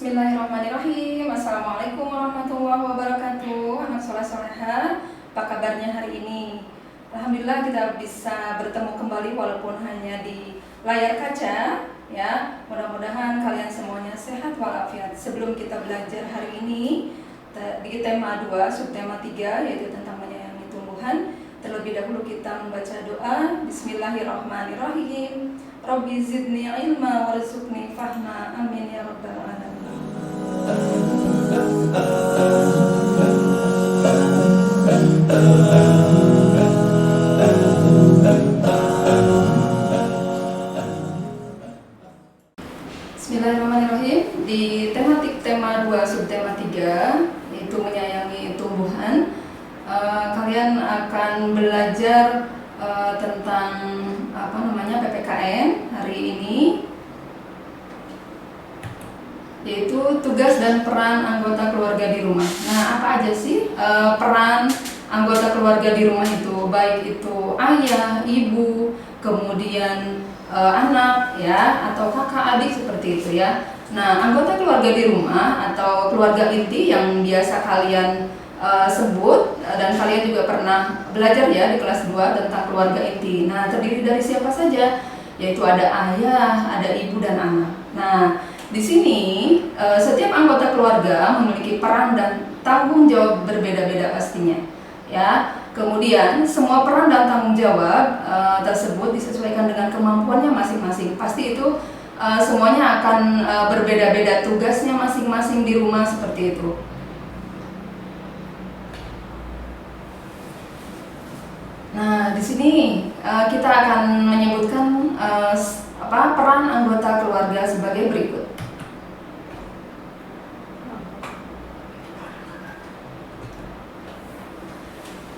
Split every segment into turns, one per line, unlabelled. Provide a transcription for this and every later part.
Bismillahirrahmanirrahim. Assalamualaikum warahmatullahi wabarakatuh. Anak soleh-soleha, apa kabarnya hari ini? Alhamdulillah kita bisa bertemu kembali walaupun hanya di layar kaca, ya. Mudah-mudahan kalian semuanya sehat walafiat. Sebelum kita belajar hari ini di tema 2, subtema 3, yaitu tentang menyayangi tumbuhan, terlebih dahulu kita membaca doa. Bismillahirrahmanirrahim. Rabbi zidni ilma warzuqni fahma. Amin ya rabbal alamin. Bismillahirrahmanirrahim. Di tematik tema 2 subtema 3, yaitu menyayangi tumbuhan, kalian akan belajar tentang PPKN hari ini, yaitu tugas dan peran anggota keluarga di rumah. Nah, apa aja sih peran anggota keluarga di rumah itu? Baik itu ayah, ibu, kemudian anak, ya, atau kakak, adik, seperti itu, ya. Nah, anggota keluarga di rumah atau keluarga inti yang biasa kalian sebut, dan kalian juga pernah belajar ya di kelas 2 tentang keluarga inti. Nah, terdiri dari siapa saja? Yaitu ada ayah, ada ibu, dan anak. Nah, di sini setiap anggota keluarga memiliki peran dan tanggung jawab berbeda-beda pastinya, ya. Kemudian semua peran dan tanggung jawab tersebut disesuaikan dengan kemampuannya masing-masing. Pasti itu semuanya akan berbeda-beda tugasnya masing-masing di rumah, seperti itu. Nah, di sini kita akan menyebutkan peran anggota keluarga sebagai berikut.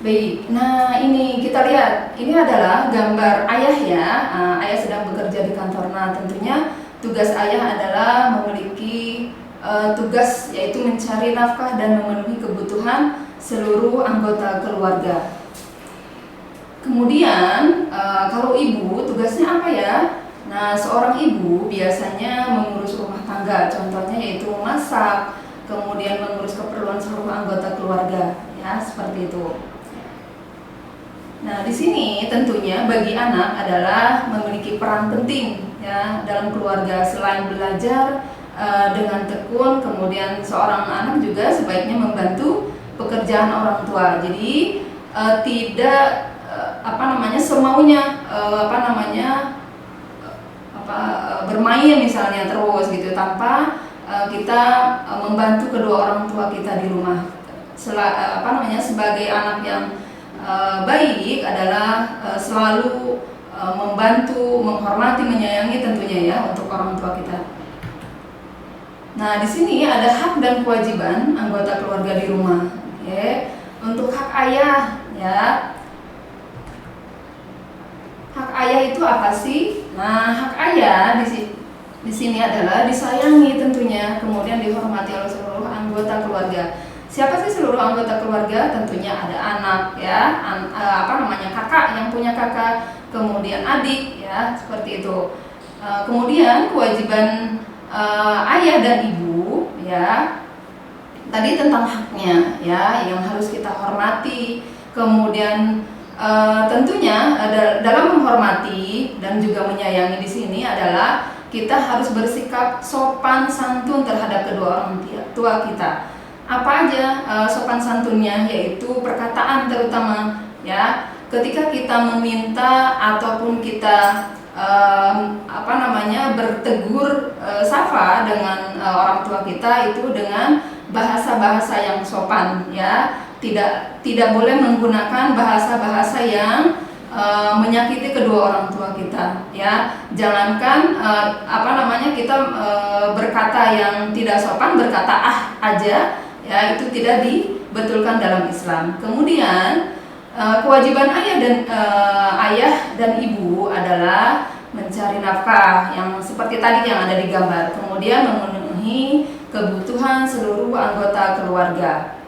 Baik, nah ini kita lihat, ini adalah gambar ayah, ya. Ayah sedang bekerja di kantor. Nah, tentunya tugas ayah adalah memiliki tugas, yaitu mencari nafkah dan memenuhi kebutuhan seluruh anggota keluarga. Kemudian kalau ibu, tugasnya apa ya? Nah, seorang ibu biasanya mengurus rumah tangga, contohnya yaitu memasak, kemudian mengurus keperluan seluruh anggota keluarga, ya, seperti itu. Nah, di sini tentunya bagi anak adalah memiliki peran penting, ya, dalam keluarga. Selain belajar dengan tekun, kemudian seorang anak juga sebaiknya membantu pekerjaan orang tua. Jadi tidak semaunya bermain misalnya terus gitu, tanpa kita membantu kedua orang tua kita di rumah. Sebagai anak yang baik adalah selalu membantu, menghormati, menyayangi tentunya, ya, untuk orang tua kita. Nah, di sini ada hak dan kewajiban anggota keluarga di rumah. Ya. Untuk hak ayah, ya. Hak ayah itu apa sih? Nah, hak ayah di sini adalah disayangi tentunya, kemudian dihormati oleh seluruh anggota keluarga. Siapa sih seluruh anggota keluarga? Tentunya ada anak, ya, kakak yang punya kakak, kemudian adik, ya, seperti itu. Kemudian kewajiban ayah dan ibu, ya, tadi tentang haknya, ya, yang harus kita hormati. Kemudian tentunya dalam menghormati dan juga menyayangi di sini adalah kita harus bersikap sopan santun terhadap kedua orang tua kita. Apa aja sopan santunnya? Yaitu perkataan terutama, ya. Ketika kita meminta ataupun kita bertegur sapa dengan orang tua kita, itu dengan bahasa-bahasa yang sopan, ya. Tidak boleh menggunakan bahasa-bahasa yang menyakiti kedua orang tua kita, ya. Jangankan kita berkata yang tidak sopan, berkata aja, ya, itu tidak dibetulkan dalam Islam. Kemudian kewajiban ayah dan ibu adalah mencari nafkah, yang seperti tadi yang ada di gambar. Kemudian memenuhi kebutuhan seluruh anggota keluarga.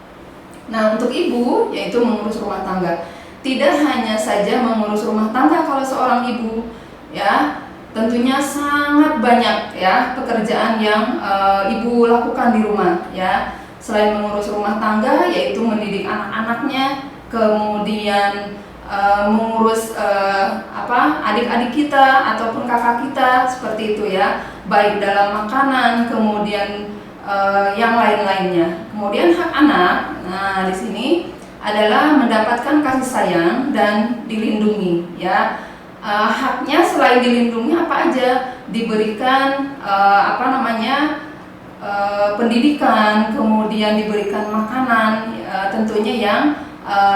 Nah, untuk ibu yaitu mengurus rumah tangga. Tidak hanya saja mengurus rumah tangga kalau seorang ibu, ya, tentunya sangat banyak ya pekerjaan yang ibu lakukan di rumah ya. Selain mengurus rumah tangga, yaitu mendidik anak-anaknya, kemudian mengurus adik-adik kita ataupun kakak kita seperti itu ya, baik dalam makanan, kemudian yang lain-lainnya. Kemudian hak anak, nah di sini adalah mendapatkan kasih sayang dan dilindungi ya. Haknya selain dilindungi apa aja? Diberikan pendidikan, kemudian diberikan makanan, tentunya yang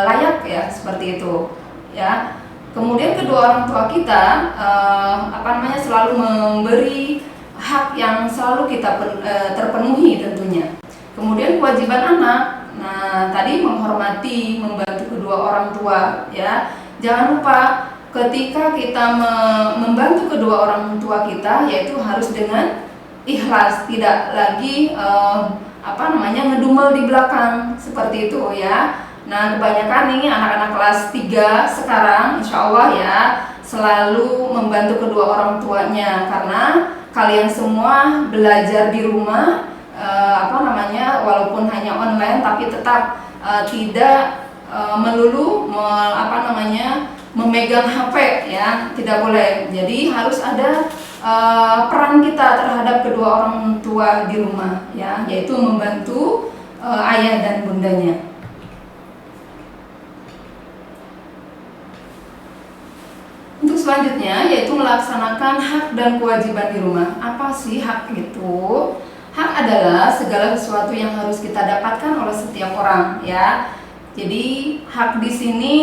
layak ya, seperti itu ya. Kemudian kedua orang tua kita selalu memberi hak yang selalu kita terpenuhi tentunya. Kemudian kewajiban anak, nah tadi menghormati, membantu kedua orang tua ya. Jangan lupa ketika kita membantu kedua orang tua kita, yaitu harus dengan ikhlas, tidak lagi ngedumel di belakang seperti itu ya. Nah kebanyakan nih anak-anak kelas 3 sekarang insya Allah ya selalu membantu kedua orang tuanya, karena kalian semua belajar di rumah walaupun hanya online, tapi tetap tidak melulu memegang HP ya, tidak boleh. Jadi harus ada peran kita terhadap kedua orang tua di rumah ya, yaitu membantu ayah dan bundanya. Untuk selanjutnya yaitu melaksanakan hak dan kewajiban di rumah. Apa sih hak itu? Hak adalah segala sesuatu yang harus kita dapatkan oleh setiap orang ya. Jadi hak di sini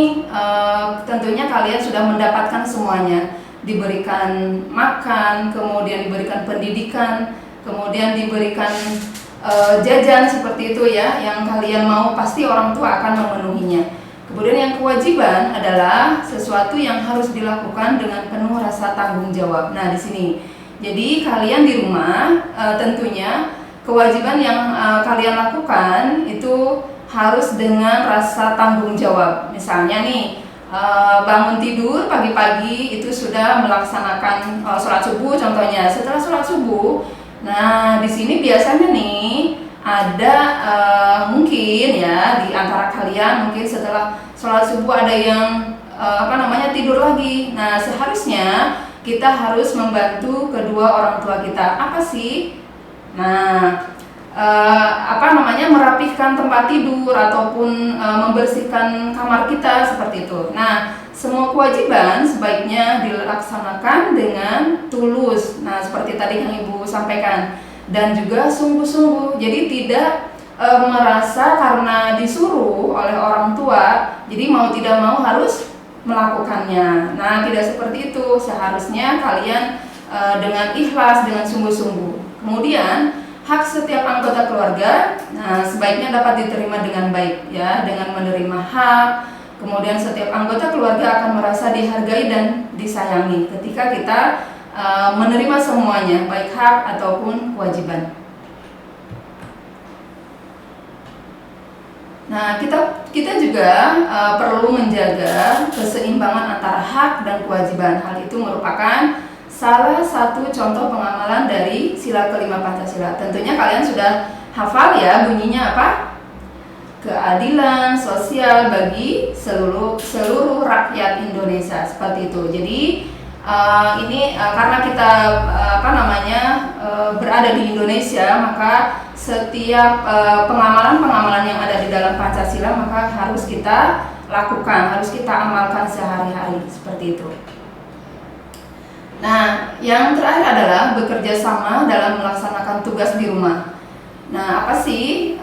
tentunya kalian sudah mendapatkan semuanya. Diberikan makan, kemudian diberikan pendidikan, kemudian diberikan jajan seperti itu ya, yang kalian mau pasti orang tua akan memenuhinya. Kemudian yang kewajiban adalah sesuatu yang harus dilakukan dengan penuh rasa tanggung jawab. Nah di sini, jadi kalian di rumah tentunya kewajiban yang kalian lakukan itu harus dengan rasa tanggung jawab. Misalnya nih, bangun tidur pagi-pagi itu sudah melaksanakan sholat subuh contohnya. Setelah sholat subuh, nah di sini biasanya nih ada mungkin ya di antara kalian mungkin setelah sholat subuh ada yang tidur lagi. Nah seharusnya kita harus membantu kedua orang tua kita. Apa sih? Nah merapihkan tempat tidur ataupun membersihkan kamar kita seperti itu. Nah semua kewajiban sebaiknya dilaksanakan dengan tulus. Nah seperti tadi yang ibu sampaikan, dan juga sungguh-sungguh. Jadi tidak merasa karena disuruh oleh orang tua, jadi mau tidak mau harus melakukannya. Nah tidak seperti itu. Seharusnya kalian dengan ikhlas, dengan sungguh-sungguh. Kemudian hak setiap anggota keluarga, nah sebaiknya dapat diterima dengan baik ya, dengan menerima hak. Kemudian setiap anggota keluarga akan merasa dihargai dan disayangi ketika kita menerima semuanya, baik hak ataupun kewajiban. Nah, kita juga perlu menjaga keseimbangan antara hak dan kewajiban. Hal itu merupakan salah satu contoh pengamalan dari sila kelima Pancasila. Tentunya kalian sudah hafal ya bunyinya apa? Keadilan sosial bagi seluruh rakyat Indonesia, seperti itu. Jadi karena kita berada di Indonesia, maka setiap pengamalan yang ada di dalam Pancasila maka harus kita lakukan, harus kita amalkan sehari-hari, seperti itu. Nah, yang terakhir adalah bekerja sama dalam melaksanakan tugas di rumah. Nah, apa sih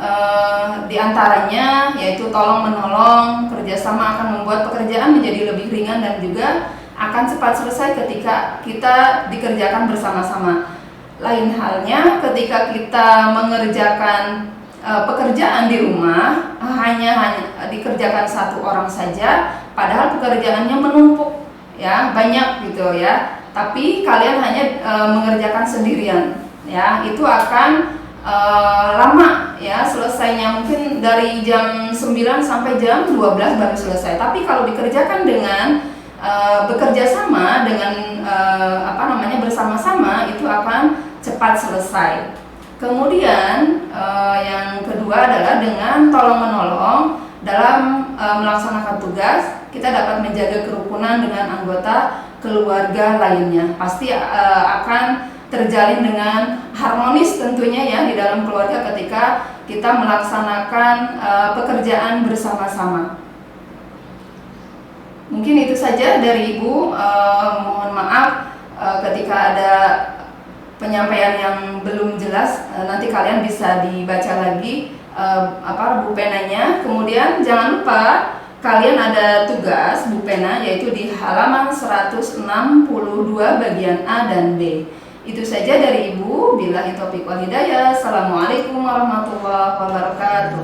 di antaranya, yaitu tolong menolong. Kerjasama akan membuat pekerjaan menjadi lebih ringan dan juga akan cepat selesai ketika kita dikerjakan bersama-sama. Lain halnya ketika kita mengerjakan pekerjaan di rumah hanya dikerjakan satu orang saja, padahal pekerjaannya menumpuk ya, banyak gitu ya. Tapi kalian hanya mengerjakan sendirian ya, itu akan lama ya selesainya, mungkin dari jam 9 sampai jam 12 baru selesai. Tapi kalau dikerjakan dengan bekerja sama dengan bersama-sama itu akan cepat selesai. Kemudian yang kedua adalah dengan tolong-menolong dalam melaksanakan tugas, kita dapat menjaga kerukunan dengan anggota keluarga lainnya. Pasti akan terjalin dengan harmonis tentunya ya di dalam keluarga ketika kita melaksanakan pekerjaan bersama-sama. Mungkin itu saja dari Ibu. Mohon maaf ketika ada penyampaian yang belum jelas, nanti kalian bisa dibaca lagi bupenanya. Kemudian jangan lupa kalian ada tugas bupena yaitu di halaman 162 bagian A dan B. Itu saja dari Ibu. Billahi taufiq wal hidayah. Assalamualaikum warahmatullahi wabarakatuh.